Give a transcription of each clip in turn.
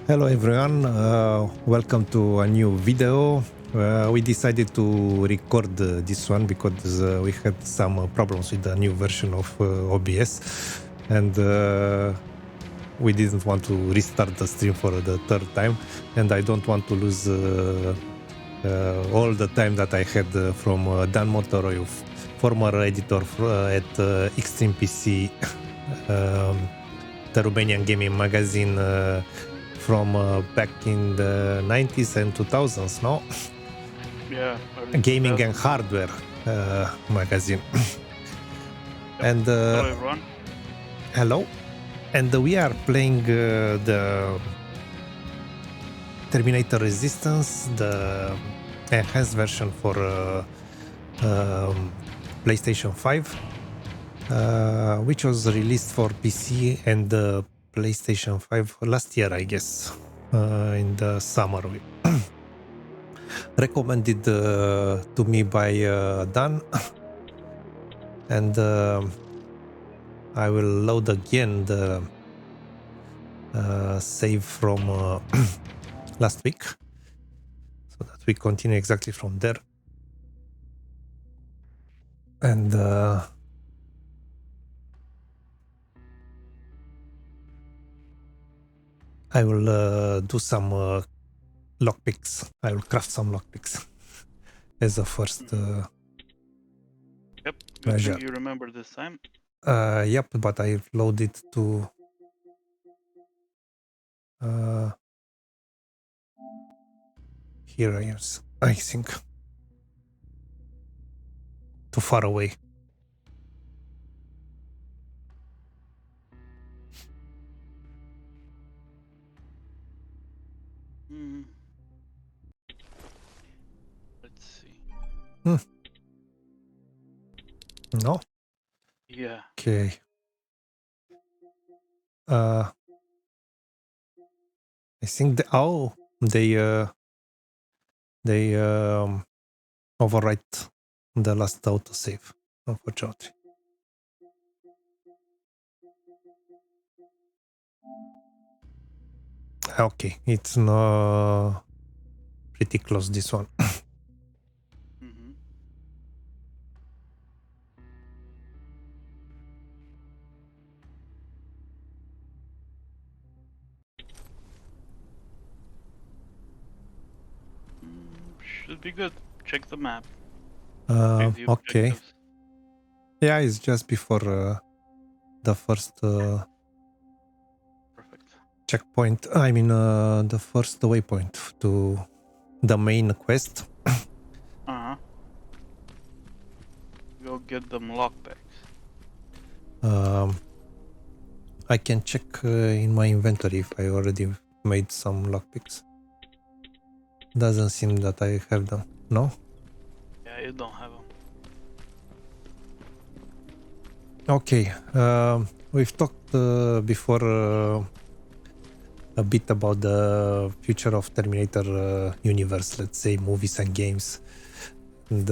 Hello everyone, welcome to a new video. We decided to record this one because we had some problems with the new version of OBS, and we didn't want to restart the stream for the third time, and I don't want to lose all the time that I had from Dan Motoroiu, former editor at XtremPC, the Romanian gaming magazine, from back in the 90s and 2000s, no? Yeah. Gaming and hardware magazine. And hello everyone. hello. And we are playing the Terminator Resistance, the enhanced version for PlayStation 5, which was released for PC and PlayStation 5 last year, I guess, in the summer. Recommended to me by Dan, and I will load again the save from last week, so that we continue exactly from there. And I will do some lockpicks. I will craft some lockpicks as a first Yep, good measure. thing you remember this time. Yep, but I loaded to here I think too far away. Let's see. No? Yeah. Okay. I think they overwrite the last autosave, unfortunately. Okay, it's not pretty close, this one. Should be good. Check the map. Okay. Yeah, it's just before the first perfect checkpoint. I mean, the first waypoint to the main quest. Go get them lockpicks. I can check in my inventory if I already made some lockpicks. Doesn't seem that I have them. No? Yeah, you don't have them. Okay. We've talked before a bit about the future of Terminator universe, let's say movies and games. And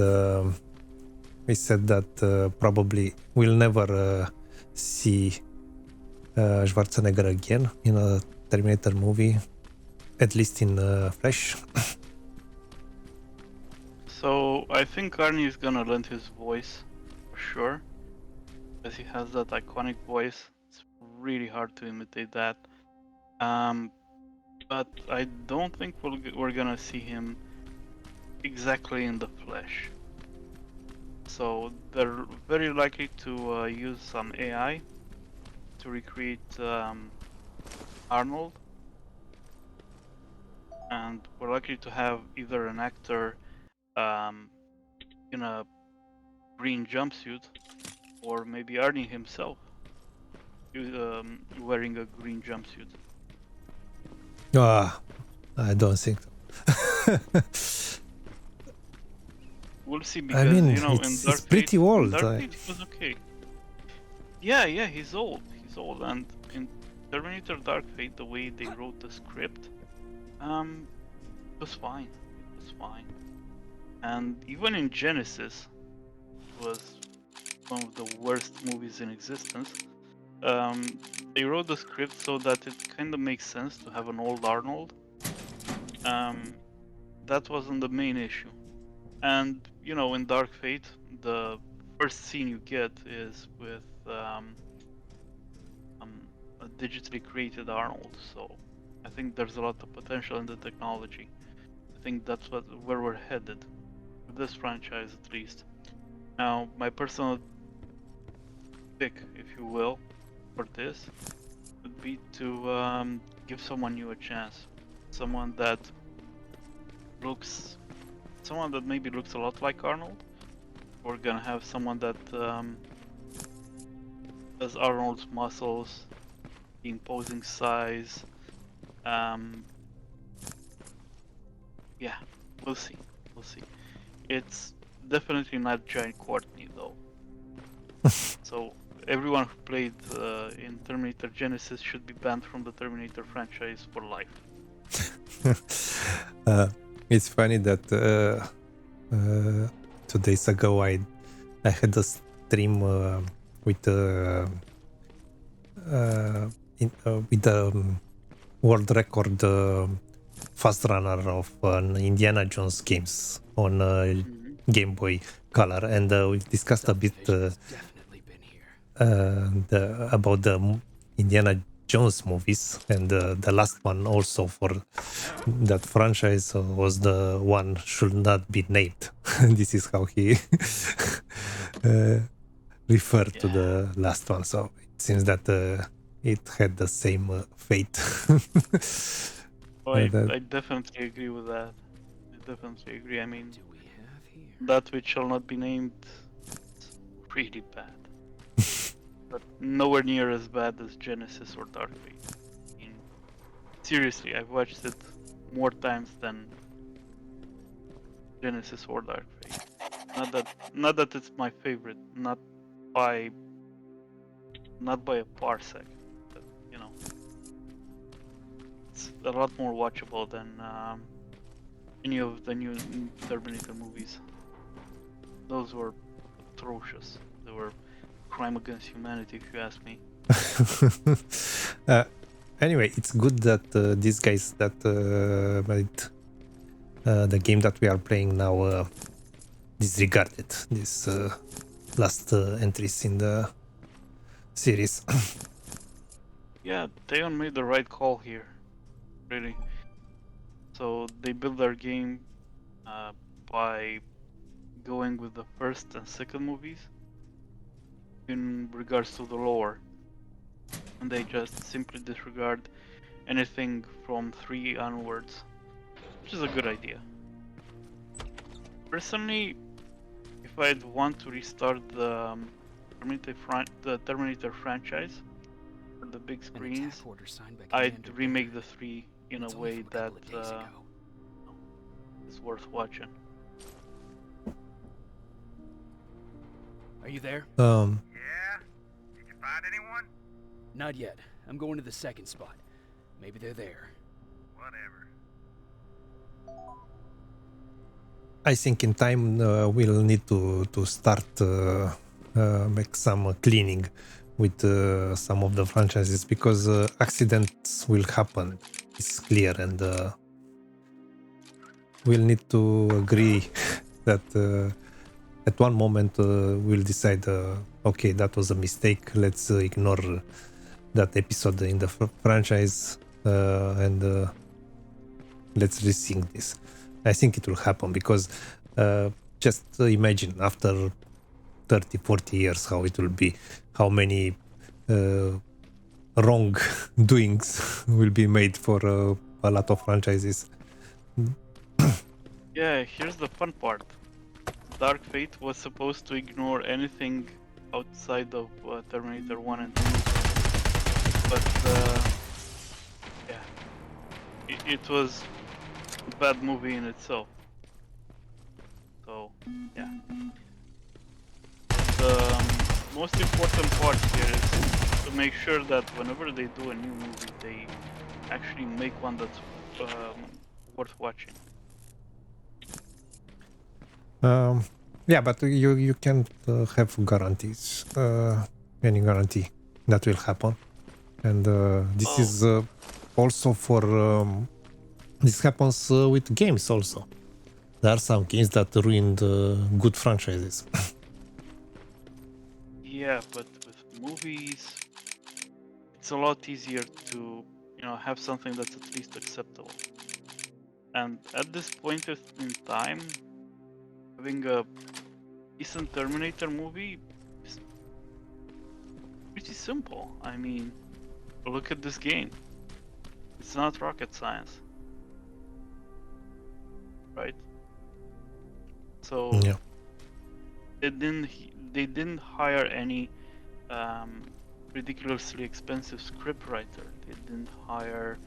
we said that probably we'll never see Schwarzenegger again in a Terminator movie, at least in flesh. So I think Arnie is gonna lend his voice for sure, because he has that iconic voice. It's really hard to imitate that. But I don't think we're gonna see him exactly in the flesh. So they're very likely to use some AI to recreate Arnold, and we're likely to have either an actor in a green jumpsuit, or maybe Arnie himself wearing a green jumpsuit. I don't think so. We'll see, because I mean, in it's pretty old. Dark Fate he was okay. Yeah, he's old. He's old, and in Terminator Dark Fate, the way they wrote the script, it was fine. It was fine. And even in Genesis, it was one of the worst movies in existence. they wrote the script so that it kind of makes sense to have an old Arnold. That wasn't the main issue. And you know, in Dark Fate, the first scene you get is with a digitally created Arnold. So I think there's a lot of potential in the technology. I think that's where we're headed with this franchise, at least. Now, my personal pick, if you will, for this would be to give someone new a chance. Someone that maybe looks a lot like Arnold. We're gonna have someone that has Arnold's muscles, the imposing size. Yeah, we'll see. We'll see. It's definitely not Giant Courtney though. So everyone who played in Terminator Genesis should be banned from the Terminator franchise for life. It's funny that 2 days ago I had a stream with the world record fast runner of Indiana Jones games on Game Boy Color, and we discussed a bit about the Indiana Jones movies, and the last one also for that franchise was the one should not be named. This is how he referred to the last one, so it seems that it had the same fate. I definitely agree with that. I definitely agree. I mean, that which shall not be named is really bad. But nowhere near as bad as Genesis or Dark Fate. I mean, seriously, I've watched it more times than Genesis or Dark Fate. Not that it's my favorite, not by a parsec, but you know, it's a lot more watchable than any of the new Terminator movies. Those were atrocious. They were crime against humanity, if you ask me. Anyway, it's good that these guys that made the game that we are playing now disregarded these last entries in the series. Yeah, Teyon made the right call here, really. So they built their game by going with the first and second movies in regards to the lore, and they just simply disregard anything from 3 onwards, which is a good idea. Personally, if I'd want to restart the Terminator franchise for the big screens, I'd remake the 3 in a way that is worth watching. Are you there? Yeah? Did you find anyone? Not yet. I'm going to the second spot. Maybe they're there. Whatever. I think in time we'll need to start make some cleaning with some of the franchises, because accidents will happen. It's clear, and we'll need to agree that at one moment we'll decide, okay, that was a mistake. Let's ignore that episode in the franchise and let's resync this. I think it will happen, because just imagine after 30-40 years how it will be, how many wrong doings will be made for a lot of franchises. Yeah, here's the fun part. Dark Fate was supposed to ignore anything outside of Terminator 1 and 2, but yeah, it was a bad movie in itself. So yeah, the most important part here is to make sure that whenever they do a new movie, they actually make one that's worth watching. Yeah, but you can't have guarantees, any guarantee. that will happen. And this is also for this happens with games also. There are some games that ruined good franchises. Yeah, but with movies, it's a lot easier to, have something that's at least acceptable. And at this point in time, having a decent Terminator movie is pretty simple. I mean, look at this game. It's not rocket science, right? So Yeah. they didn't hire any ridiculously expensive scriptwriter. They didn't hire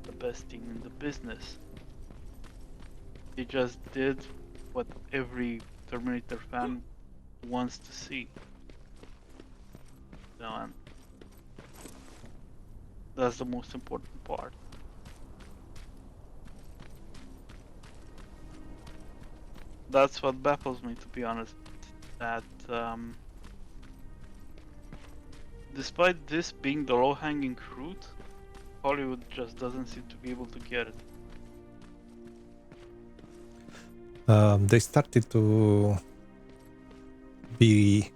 the best team in the business. They just did what every Terminator fan wants to see. And that's the most important part. That's what baffles me, to be honest. That despite this being the low-hanging fruit, Hollywood just doesn't seem to be able to get it. They started to be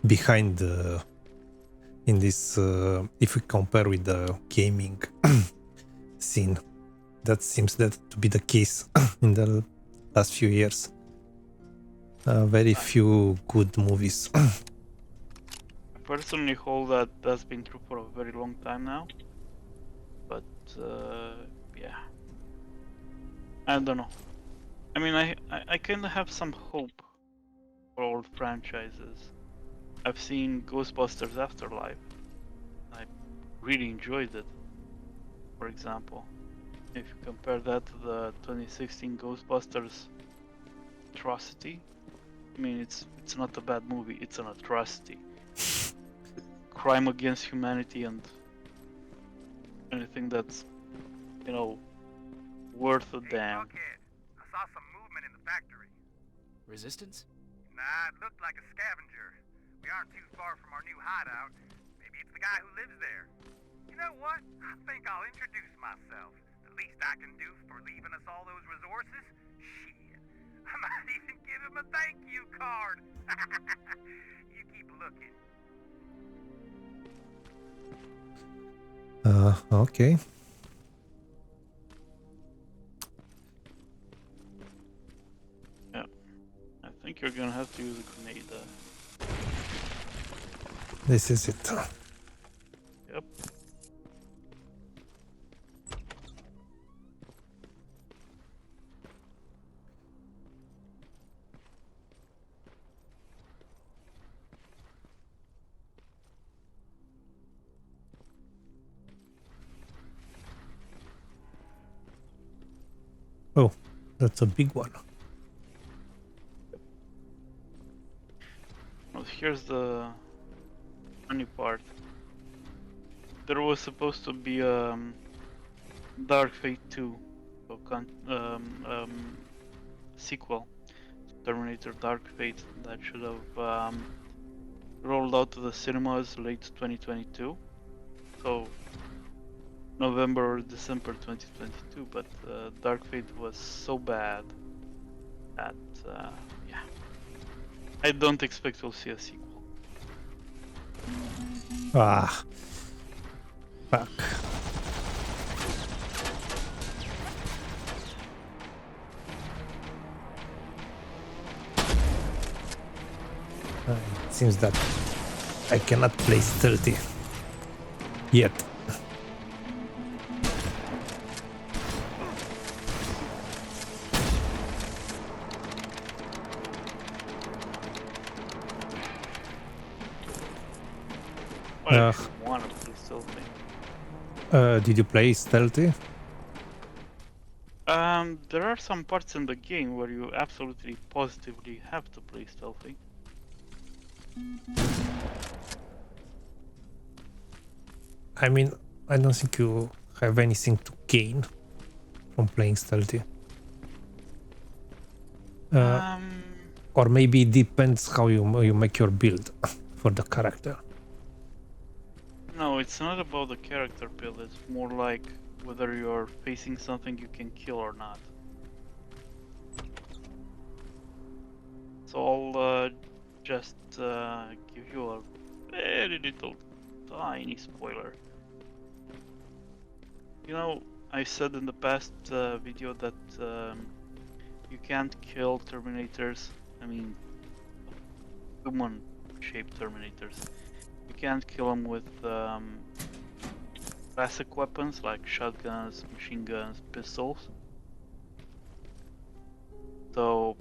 behind in this if we compare with the gaming scene. That seems that to be the case in the last few years. Very few good movies. I personally hold that that's been true for a very long time now. But yeah, I don't know. I mean, I kind of have some hope for old franchises. I've seen Ghostbusters Afterlife. I really enjoyed it. For example, if you compare that to the 2016 Ghostbusters atrocity, I mean, it's not a bad movie. It's an atrocity. Crime against humanity and anything that's, worth a Hey, damn. Buckhead, I saw some movement in the factory. Resistance? Nah, it looked like a scavenger. We aren't too far from our new hideout. Maybe it's the guy who lives there. You know what? I think I'll introduce myself. The least I can do for leaving us all those resources? Shit. I might even give him a thank you card. You keep looking. Okay. Yeah, I think you're gonna have to use a grenade. This is it. Yep. Oh, that's a big one. Well, here's the funny part. There was supposed to be Dark Fate 2 sequel to Terminator Dark Fate that should have rolled out to the cinemas late 2022. So November or December 2022, but Dark Fate was so bad that yeah, I don't expect we'll see a sequel. Ah. Fuck. It seems that I cannot play stealthy yet. But I just want to play stealthy. Did you play stealthy? There are some parts in the game where you absolutely positively have to play stealthy. I mean, I don't think you have anything to gain from playing stealthy. Or maybe it depends how you make your build for the character. No, it's not about the character build. It's more like whether you're facing something you can kill or not. So I'll just give you a very little tiny spoiler. You know, I said in the past video that you can't kill Terminators. I mean, human-shaped Terminators. You can't kill them with classic weapons like shotguns, machine guns, pistols. So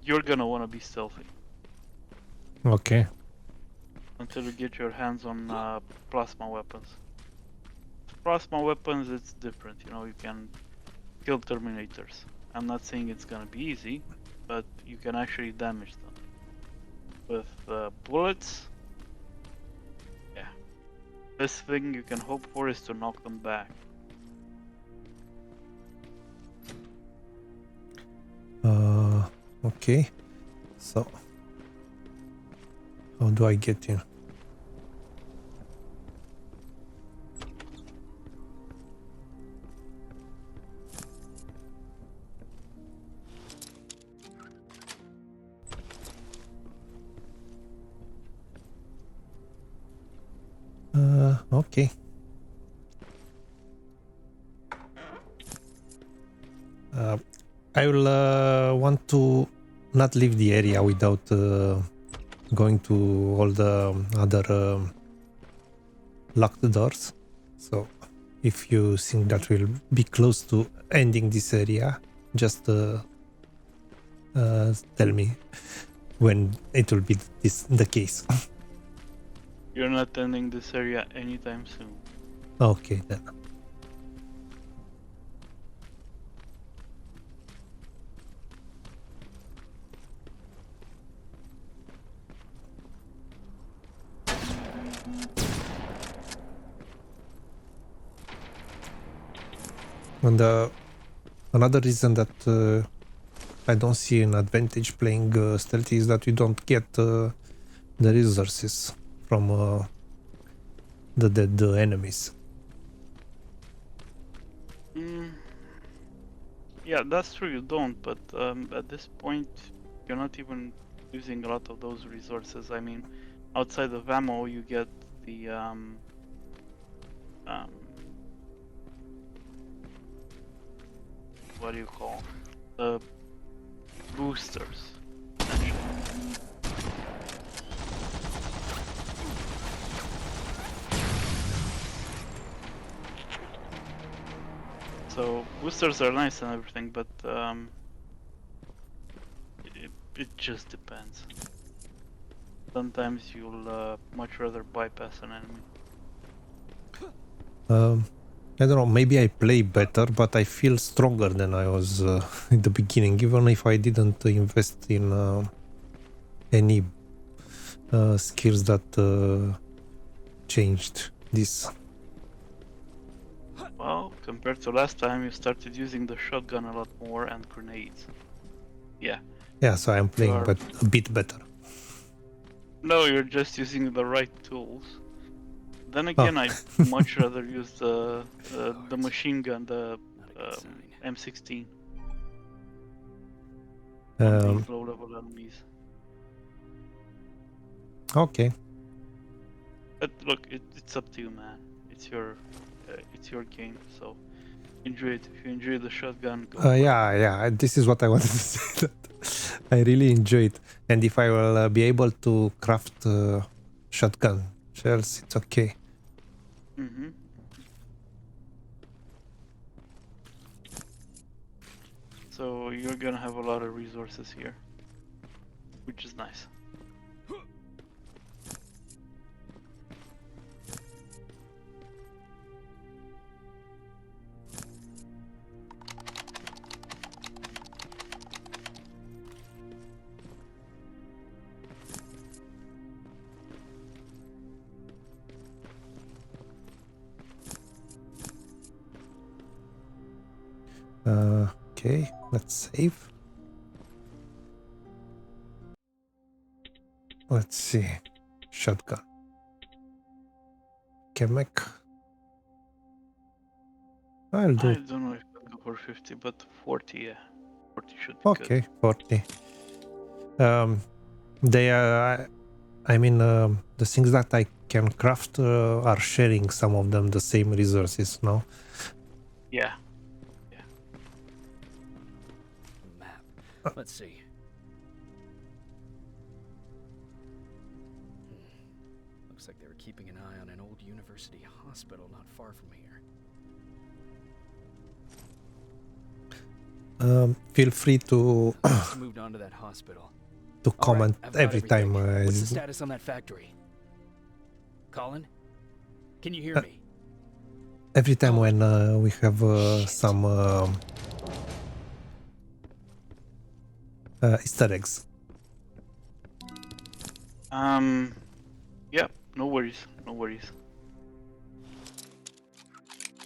you're gonna want to be stealthy Okay. until you get your hands on plasma weapons. Plasma weapons, it's different. You know, you can kill Terminators. I'm not saying it's gonna be easy, but you can actually damage them. With bullets, yeah. Best thing you can hope for is to knock them back. Okay. So, how do I get in? Okay. I will want to not leave the area without going to all the other locked doors. So if you think that will be close to ending this area, just tell me when it will be the case. You're not ending this area anytime soon. Okay then. And another reason that I don't see an advantage playing stealthy is that you don't get the resources from the dead enemies. Yeah, that's true, you don't, but at this point, you're not even using a lot of those resources. I mean, outside of ammo, you get the what do you call the boosters? So boosters are nice and everything, but it just depends. Sometimes you'll much rather bypass an enemy. I don't know, maybe I play better, but I feel stronger than I was in the beginning, even if I didn't invest in any skills that changed this. Well, compared to last time, you started using the shotgun a lot more and grenades. Yeah. Yeah, so I'm playing but a bit better. No, you're just using the right tools. Then again, I'd much rather use the machine gun, the M16. On these low-level enemies. Okay. But look, it's up to you, man. It's your game, so enjoy it. If you enjoy the shotgun, go. Yeah. This is what I wanted to say. That I really enjoy it, and if I will be able to craft shotgun shells, it's okay. Mm-hmm. So you're gonna have a lot of resources here, which is nice. Okay, let's save. Let's see. Shotgun. can make. I'll I do. don't know if I'll go for 50, but 40, yeah. 40 should be Okay, good. 40. They are. I mean, the things that I can craft are sharing some of them the same resources. No. Yeah. Map. Let's see. Looks like they were keeping an eye on an old university hospital not far from here. Feel free to Just moved on to that hospital. to All right, comment I've got every time. everything. What's the status on that factory? Colin? Can you hear me? Every time when we have Shit. some Easter eggs. Yeah, no worries.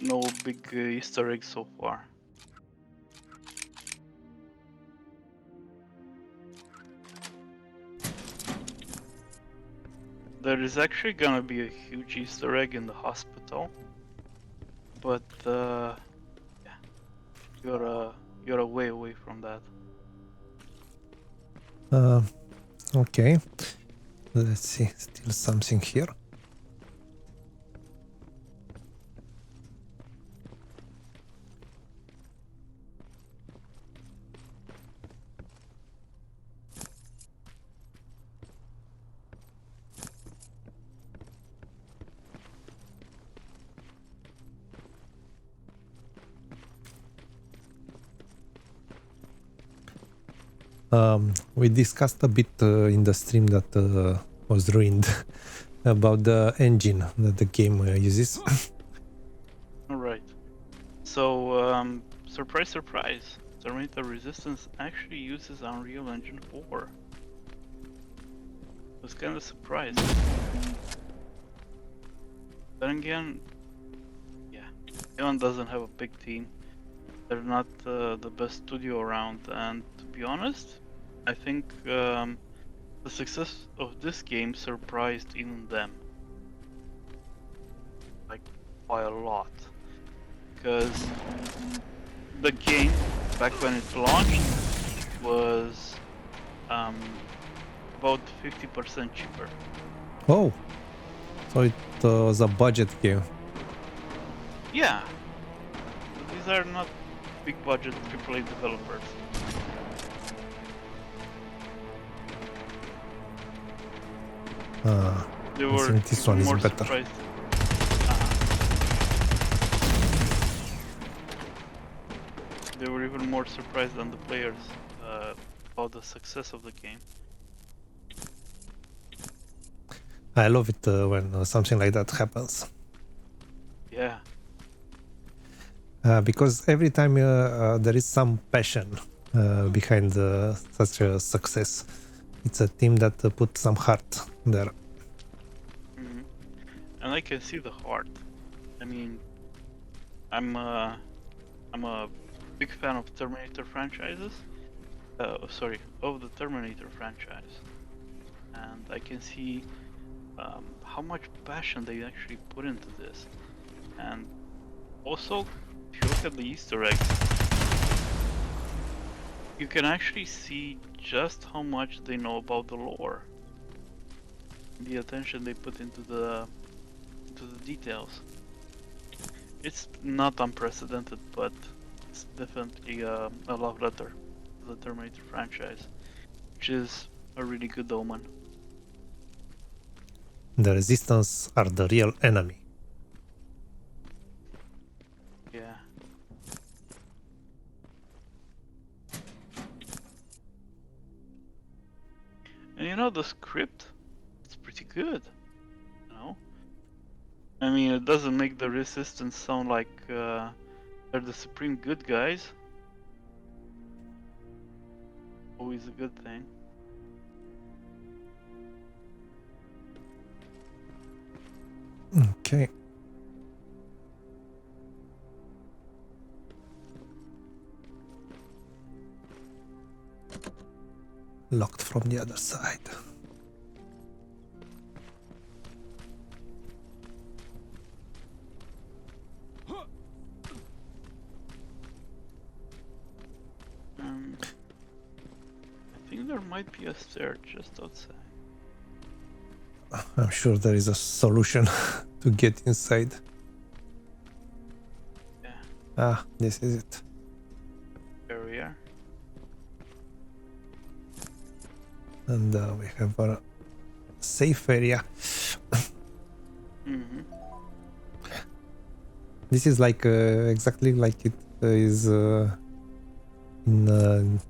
No big Easter eggs so far. There is actually gonna be a huge Easter egg in the hospital, but yeah, you're a way away from that. Okay, let's see. Still something here. We discussed a bit in the stream that was ruined about the engine that the game uses. Alright. So, surprise, surprise. Terminator Resistance actually uses Unreal Engine 4. I was kind of surprised. Then again, yeah, Teyon doesn't have a big team. They're not the best studio around, and to be honest, I think the success of this game surprised even them. Like, by a lot. Because the game, back when it launched, was about 50% cheaper. Oh, so it was a budget game. Yeah, but these are not big budget AAA developers. They I were think this one is more better. surprised. They were even more surprised than the players about the success of the game. I love it when something like that happens. Yeah, Because every time there is some passion behind such a success. It's a team that put some heart there. and I can see the heart. I mean, I'm a big fan of Terminator franchises. Sorry, of the Terminator franchise, and I can see how much passion they actually put into this. And also, if you look at the Easter eggs, you can actually see just how much they know about the lore, the attention they put into the details. It's not unprecedented, but it's definitely a love letter to the Terminator franchise, which is a really good omen. The Resistance are the real enemy. Yeah. And you know, the script, it's pretty good, you know? I mean, it doesn't make the Resistance sound like they're the supreme good guys. Always a good thing. Okay. Locked from the other side. think there might be a stair just outside. I'm sure there is a solution to get inside. Yeah, Ah, this is it. there we are. And we have a safe area. Mm-hmm. This is like exactly like it is in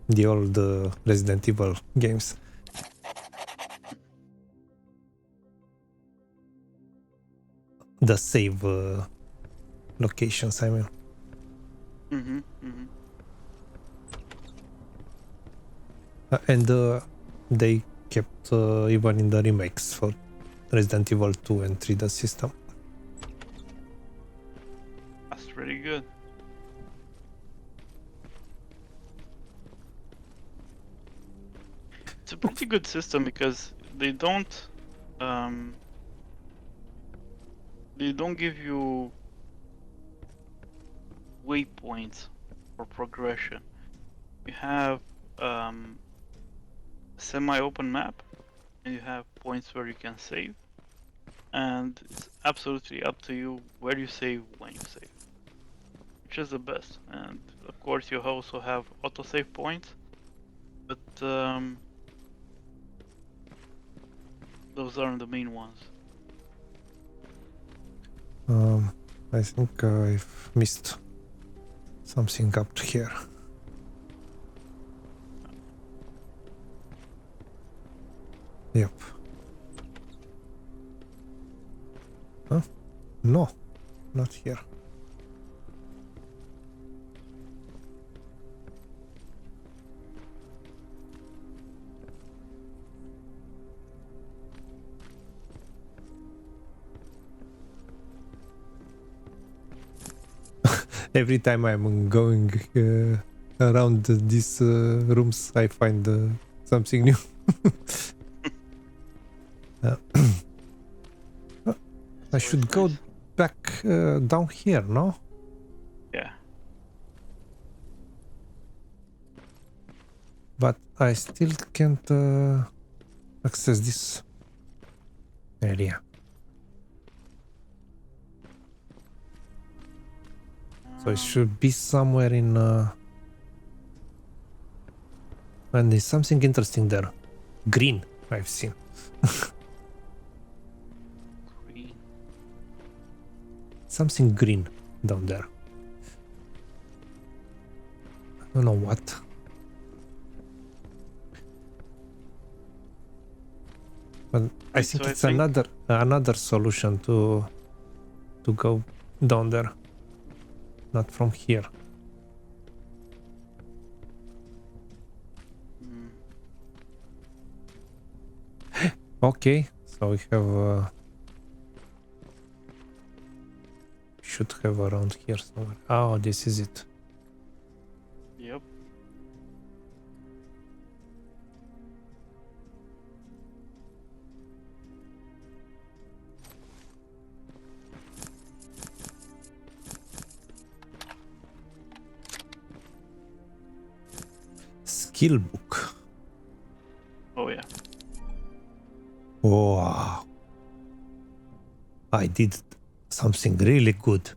the old Resident Evil games. The save locations, I mean. Mm-hmm. Mm-hmm. And they kept even in the remakes for Resident Evil 2 and 3 the system. That's pretty good. It's a pretty good system because they don't give you waypoints for progression. You have semi-open map, and you have points where you can save, and it's absolutely up to you where you save when you save, which is the best. And of course you also have autosave points, but those aren't the main ones. I think I've missed something up here. Yep. Huh? No, not here. Every time I'm going around these rooms, I find something new. I should go back down here, no? Yeah. But I still can't access this area. So it should be somewhere in... and there's something interesting there. Green, I've seen. Green. Something green down there. I don't know what. But I think it's another solution to go down there. Not from here. Okay, so we have should have around here somewhere. Oh, this is it. Yep. Skill book. Oh yeah. Wow. I did something really good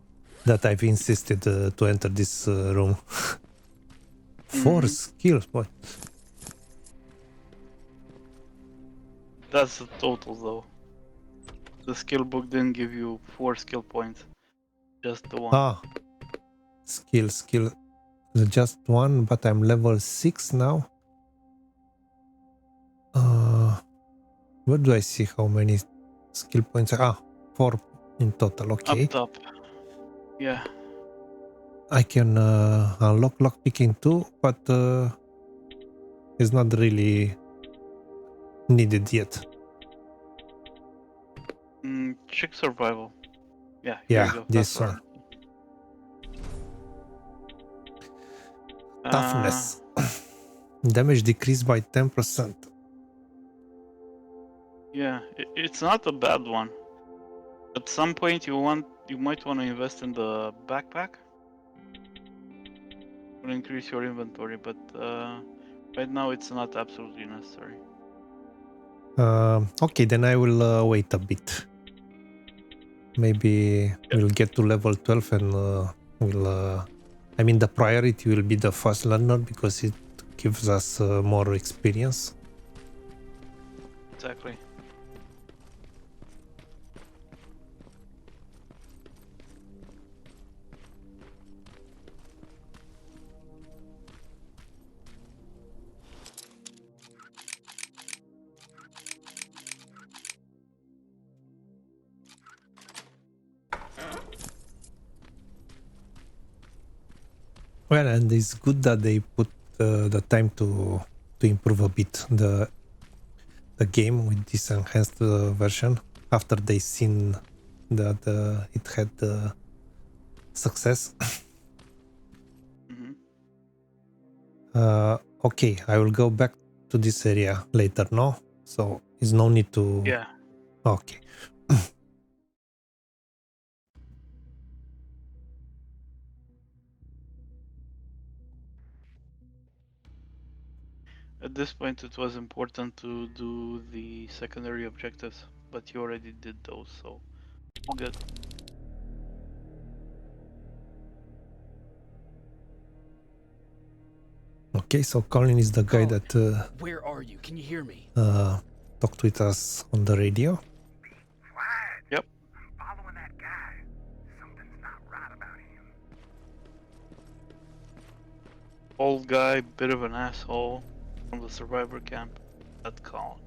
that I've insisted to enter this room. 4 skills. What? That's the total though. The skill book didn't give you 4 skill points. Just the one. Ah. Skill. Just one, but I'm level 6 now. Where do I see how many skill points? 4 in total, okay. Up top. Yeah. I can unlock lockpicking too, but it's not really needed yet. Check survival. Yeah, here Yeah, you go. this That's one. Toughness. Damage decreased by 10%. Yeah, it's not a bad one. At some point you might want to invest in the backpack. Will increase your inventory, but Right now, it's not absolutely necessary. Okay, then I will wait a bit. Maybe we'll get to level 12 and I mean, the priority will be the fast learner because it gives us more experience. Exactly. Well, and it's good that they put the time to improve a bit the game with this enhanced version after they seen that it had success. Mm-hmm. Okay, I will go back to this area later, no? So there's no need to... Yeah. Okay. At this point, it was important to do the secondary objectives, but you already did those, so all good. Okay, so Colin is the guy Colin, that where are you? Can you hear me? talked with us on the radio. Quiet. Yep. I'm following that guy. Something's not right about him. Old guy, bit of an asshole from the survivor camp. That Colin.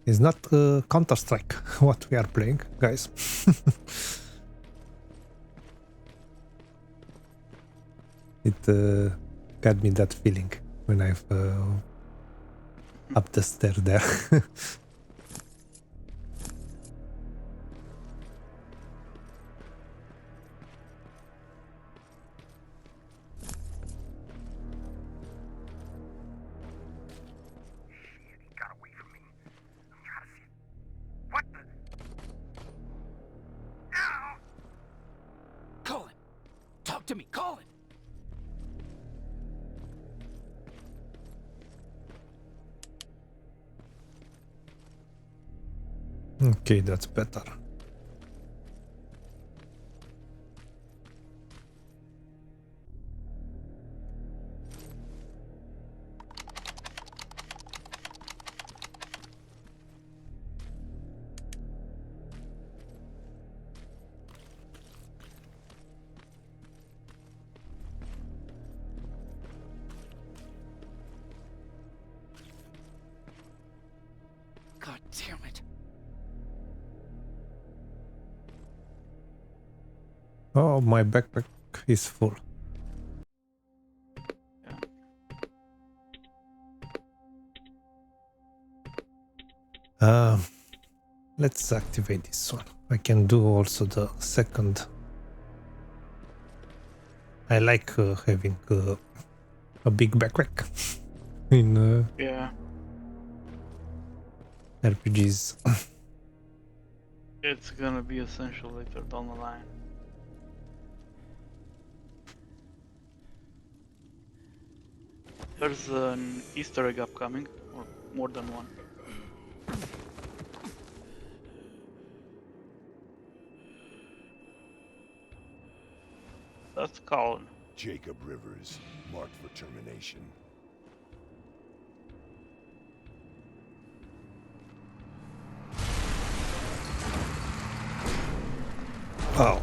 It's not Counter-Strike what we are playing, guys. It got me that feeling when I've up the stair there. Shit, he got away from me. I'm trying to see. What the? Ow! Colin! Talk to me, Colin! Okay, that's better. God damn it. Oh, my backpack is full. Let's activate this one. I can do also the second. I like having a big backpack in Yeah. RPGs. It's gonna be essential later down the line. There's an Easter egg upcoming, or more than one. That's Colin. Jacob Rivers, marked for termination. Oh,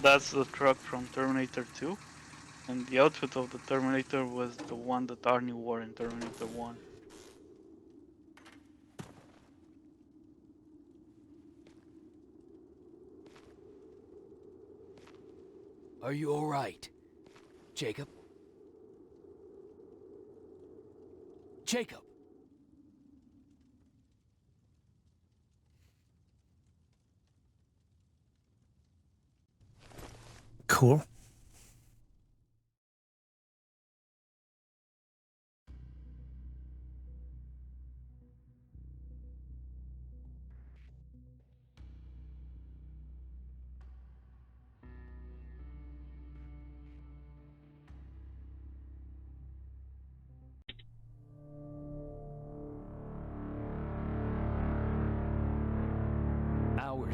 That's the truck from Terminator 2, and the outfit of the Terminator was the one that Arnie wore in Terminator 1. Are you alright? Jacob? Jacob! cool.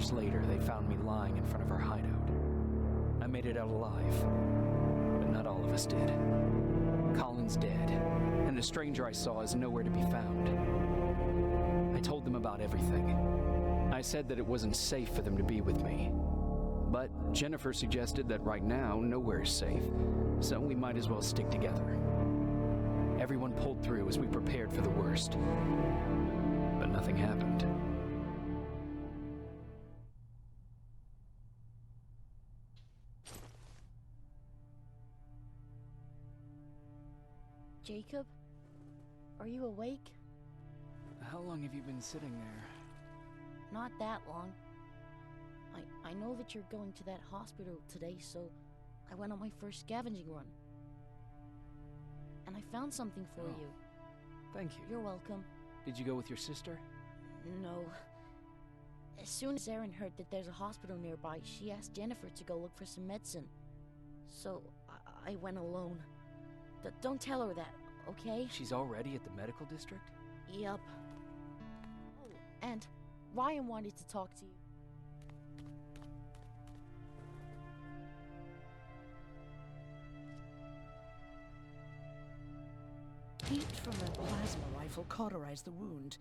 hours later, they found me lying in front of our hideout. I made it out alive, but not all of us did. Colin's dead, and the stranger I saw is nowhere to be found. I told them about everything. I said that it wasn't safe for them to be with me. But Jennifer suggested that right now, nowhere is safe, so we might as well stick together. Everyone pulled through as we prepared for the worst. But nothing happened. Jacob? Are you awake? How long have you been sitting there? Not that long. I know that you're going to that hospital today, so I went on my first scavenging run. And I found something for you. Thank you. You're welcome. Did you go with your sister? No. As soon as Erin heard that there's a hospital nearby, she asked Jennifer to go look for some medicine. So I went alone. Don't tell her that, okay? She's already at the medical district? Yup. Oh, and Ryan wanted to talk to you. Heat from a plasma rifle cauterized the wound.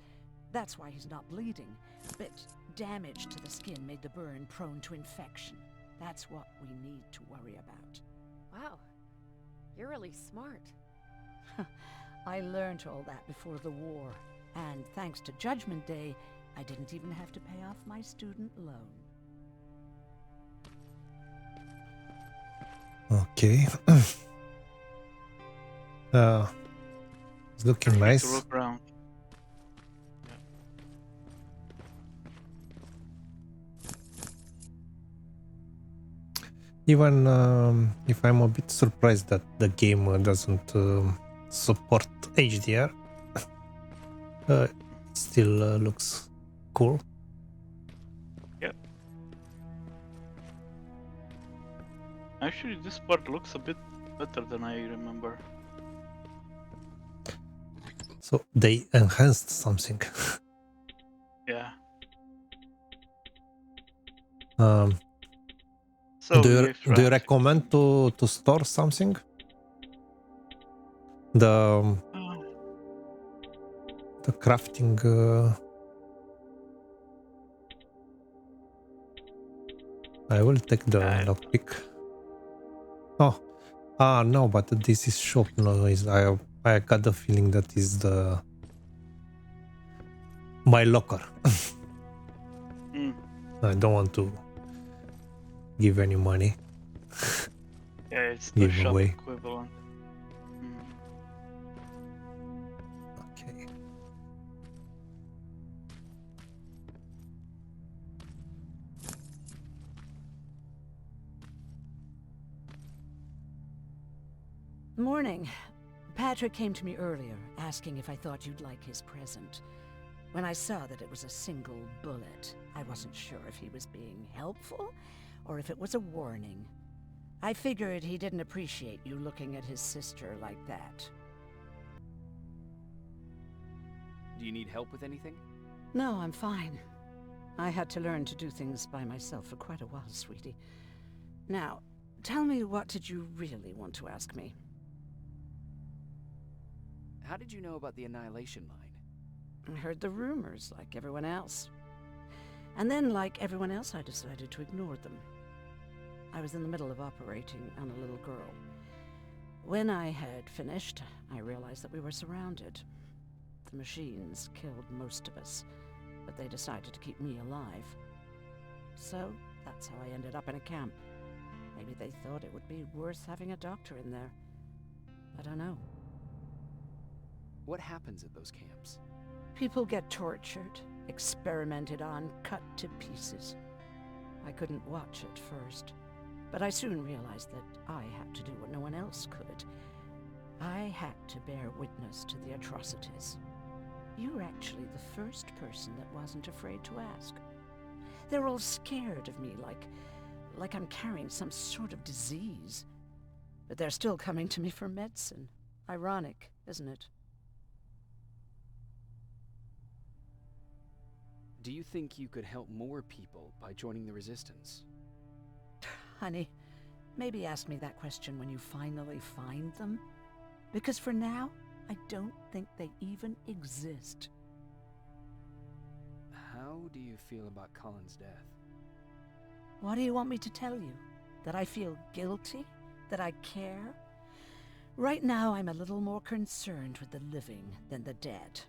That's why he's not bleeding. But damage to the skin made the burn prone to infection. That's what we need to worry about. Wow, you're really smart. I learned all that before the war. And thanks to Judgment Day, I didn't even have to pay off my student loan. Okay. It's looking To nice. look around. Even if I'm a bit surprised that the game doesn't support HDR, it still looks cool. Yep. Actually, this part looks a bit better than I remember. So they enhanced something. Yeah. um, So do you Reef recommend to store something? The crafting. I will take the lockpick. Oh, no, but this is shop noise. I got the feeling that is my locker. I don't want to give any money. Yeah, it's the Give shop away. equivalent. Okay. Morning. Patrick came to me earlier, asking if I thought you'd like his present. When I saw that it was a single bullet, I wasn't sure if he was being helpful or if it was a warning. I figured he didn't appreciate you looking at his sister like that. Do you need help with anything? No, I'm fine. I had to learn to do things by myself for quite a while, sweetie. Now, tell me, what did you really want to ask me? How did you know about the Annihilation line? I heard the rumors, like everyone else. And then, like everyone else, I decided to ignore them. I was in the middle of operating on a little girl. When I had finished, I realized that we were surrounded. The machines killed most of us, but they decided to keep me alive. So, that's how I ended up in a camp. Maybe they thought it would be worth having a doctor in there. I don't know. What happens at those camps? People get tortured, experimented on, cut to pieces. I couldn't watch at first, but I soon realized that I had to do what no one else could. I had to bear witness to the atrocities. You're actually the first person that wasn't afraid to ask. They're all scared of me, like I'm carrying some sort of disease. But they're still coming to me for medicine. Ironic, isn't it? Do you think you could help more people by joining the Resistance? Honey, maybe ask me that question when you finally find them. Because for now, I don't think they even exist. How do you feel about Colin's death? What do you want me to tell you? That I feel guilty? That I care? Right now, I'm a little more concerned with the living than the dead.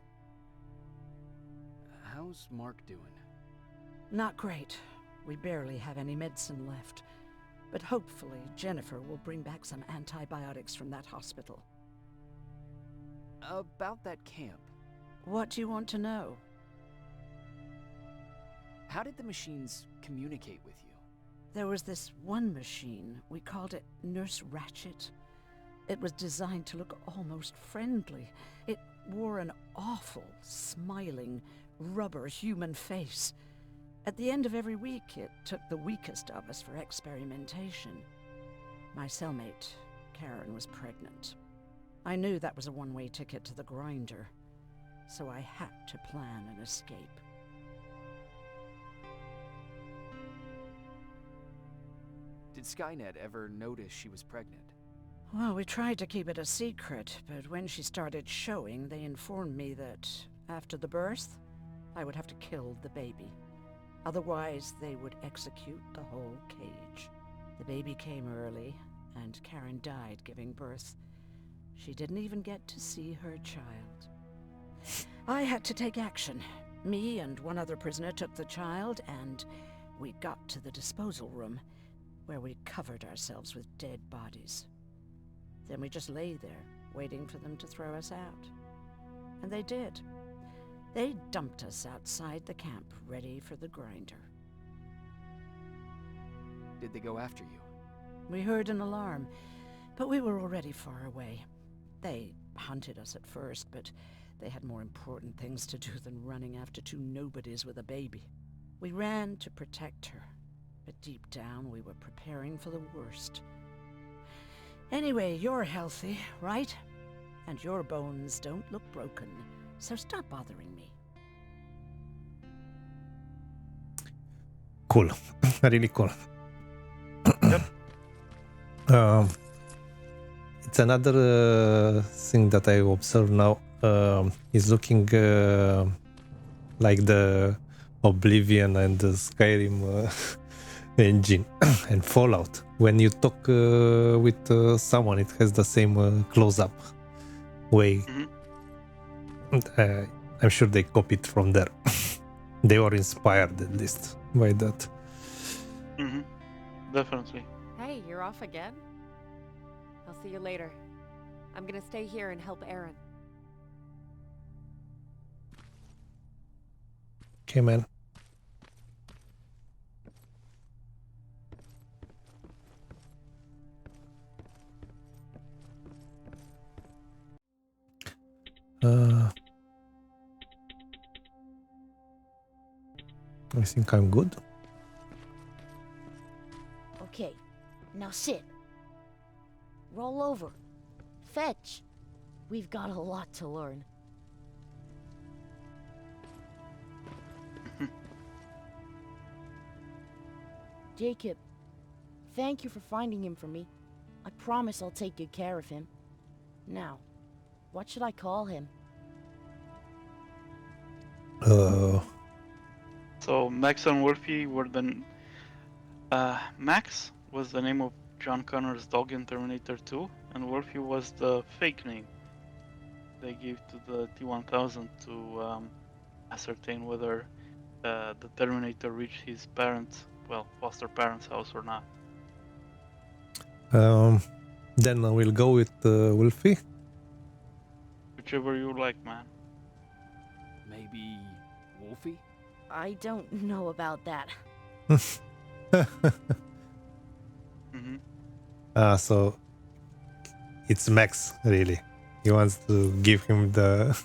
How's Mark doing? Not great. We barely have any medicine left. But hopefully, Jennifer will bring back some antibiotics from that hospital. About that camp. What do you want to know? How did the machines communicate with you? There was this one machine, we called it Nurse Ratchet. It was designed to look almost friendly. It wore an awful, smiling, rubber human face. At the end of every week, it took the weakest of us for experimentation. My cellmate, Karen, was pregnant. I knew that was a one-way ticket to the grinder, so I had to plan an escape. Did Skynet ever notice she was pregnant? Well, we tried to keep it a secret, but when she started showing, they informed me that after the birth, I would have to kill the baby. Otherwise, they would execute the whole cage. The baby came early, and Karen died giving birth. She didn't even get to see her child. I had to take action. Me and one other prisoner took the child, and we got to the disposal room, where we covered ourselves with dead bodies. Then we just lay there, waiting for them to throw us out. And they did. They dumped us outside the camp, ready for the grinder. Did they go after you? We heard an alarm, but we were already far away. They hunted us at first, but they had more important things to do than running after two nobodies with a baby. We ran to protect her, but deep down we were preparing for the worst. Anyway, you're healthy, right? And your bones don't look broken, so stop bothering me. Cool. Really cool. It's another thing that I observe now. Is looking like the Oblivion and the Skyrim engine and Fallout. When you talk with someone, it has the same close-up way. I'm sure they copied from there. They were inspired, at least, by that. Definitely. Hey, you're off again? I'll see you later. I'm gonna stay here and help Aaron. Okay, man. I think I'm good. Okay, now sit. Roll over. Fetch. We've got a lot to learn. Jacob, thank you for finding him for me. I promise I'll take good care of him. Now, what should I call him? So Max and Wolfie were the... Max was the name of John Connor's dog in Terminator 2, and Wolfie was the fake name they gave to the T-1000 to ascertain whether the Terminator reached his parents, well, foster parents' house or not. Then we'll go with Wolfie. Whichever you like, man. Maybe Wolfie? I don't know about that. So it's Max, really. He wants to give him the...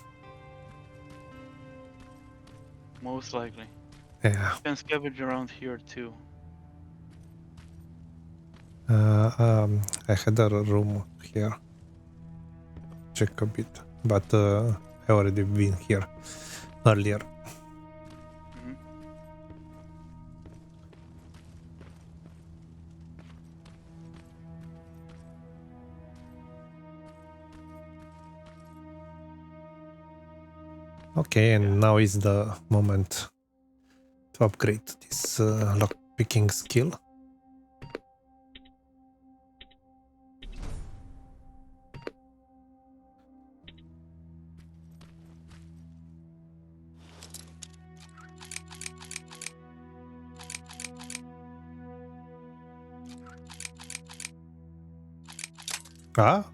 Most likely. Yeah. You can scavenge around here too. I had a room here. Check a bit. But I already been here earlier. Okay, and now is the moment to upgrade this lock picking skill. Ah?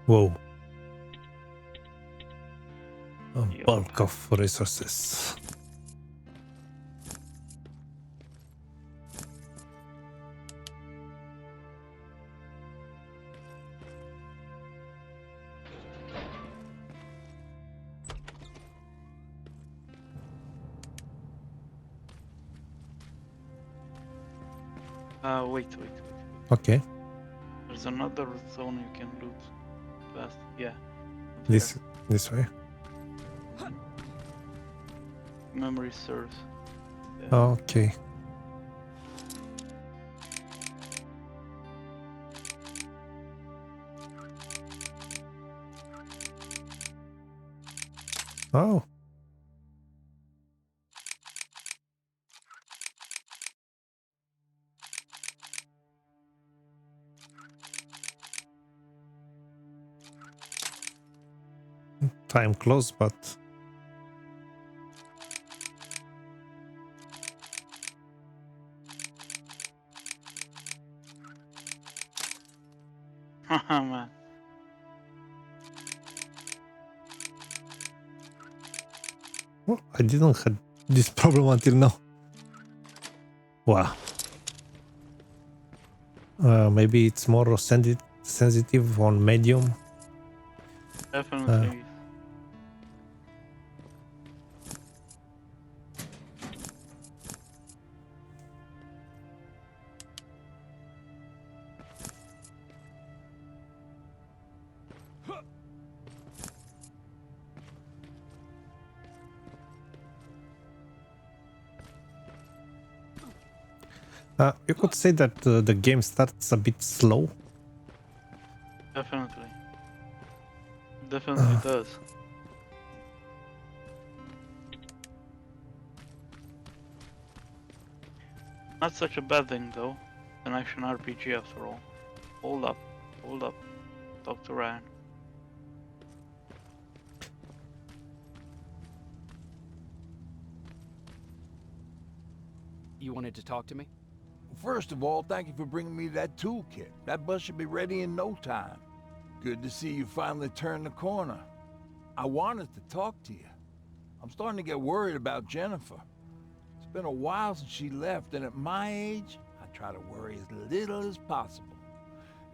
Whoa. A bulk of resources. Wait. Okay, There's another zone you can loot fast. Yeah. this way. Memory serves. Yeah. Okay. Oh. Time close, but Man. oh, I didn't have this problem until now. Wow. Maybe it's more sensitive on medium. Definitely. You could say that the game starts a bit slow. Definitely. Definitely does. Not such a bad thing though. An action RPG after all. Hold up. Talk to Ryan. You wanted to talk to me? First of all, thank you for bringing me that toolkit. That bus should be ready in no time. Good to see you finally turned the corner. I wanted to talk to you. I'm starting to get worried about Jennifer. It's been a while since she left, and at my age, I try to worry as little as possible.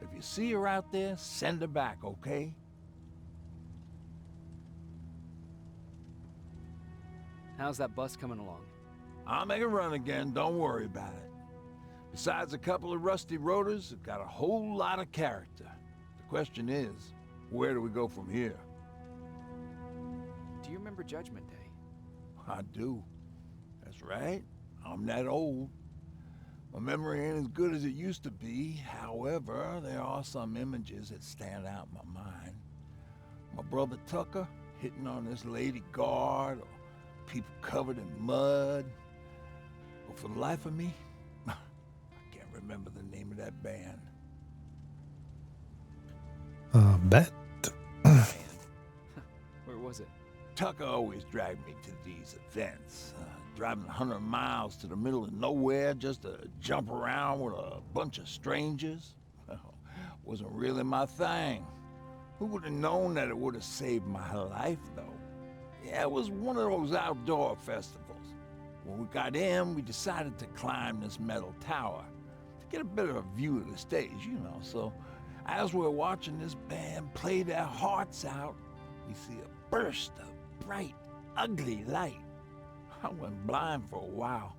If you see her out there, send her back, okay? How's that bus coming along? I'll make a run again, don't worry about it. Besides a couple of rusty rotors, it's got a whole lot of character. The question is, where do we go from here? Do you remember Judgment Day? I do. That's right. I'm that old. My memory ain't as good as it used to be. However, there are some images that stand out in my mind. My brother Tucker hitting on this lady guard, or people covered in mud. But for the life of me, I can't remember the name of that band. Bet. Where was it? Tucker always dragged me to these events. Driving 100 miles to the middle of nowhere just to jump around with a bunch of strangers. Wasn't really my thing. Who would have known that it would have saved my life, though? Yeah, it was one of those outdoor festivals. When we got in, we decided to climb this metal tower to get a better view of the stage, you know. So as we're watching this band play their hearts out, we see a burst of bright, ugly light. I went blind for a while.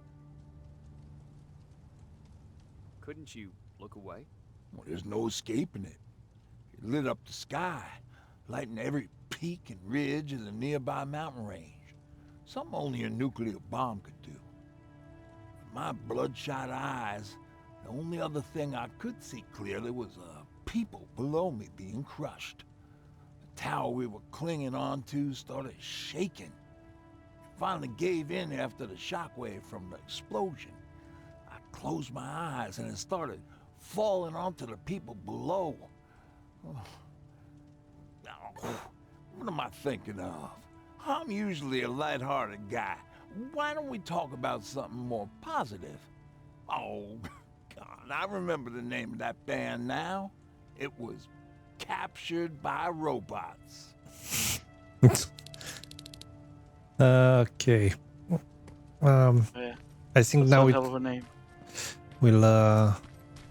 Couldn't you look away? Well, there's no escaping it. It lit up the sky, lighting every peak and ridge of the nearby mountain range. Something only a nuclear bomb could do. With my bloodshot eyes, the only other thing I could see clearly was people below me being crushed. The tower we were clinging onto started shaking. It finally gave in after the shockwave from the explosion. I closed my eyes and it started falling onto the people below. What am I thinking of? I'm usually a lighthearted guy. Why don't we talk about something more positive? Oh, God, I remember the name of that band now. It was Captured by Robots. Okay. Yeah, I think that's now one hell of a name. we'll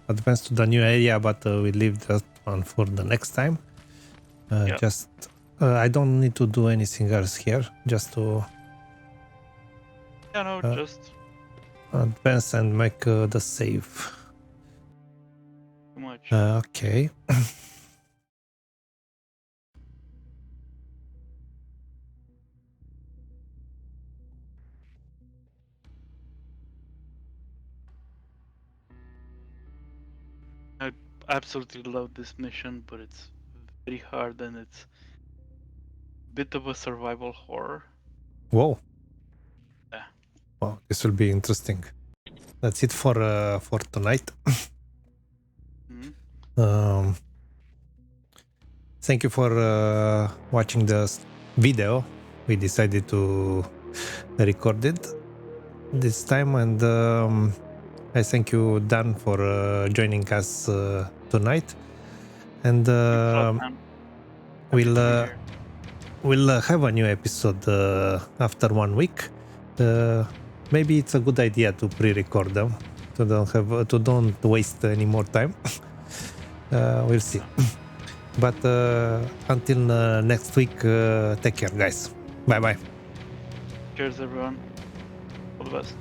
advance to the new area, but we leave that one for the next time. Yep. Just I don't need to do anything else here, just to Yeah, no, just advance and make the save. too much. Okay. I absolutely love this mission, but it's very hard and it's a bit of a survival horror. Whoa. Yeah. Wow, this will be interesting. That's it for tonight. Mhm. Thank you for watching the video. We decided to record it this time, and I thank you, Dan, for joining us tonight. And we'll have a new episode after 1 week. Maybe it's a good idea to pre-record them to don't waste any more time. We'll see. But until next week, take care, guys. Bye bye. Cheers, everyone. All the best.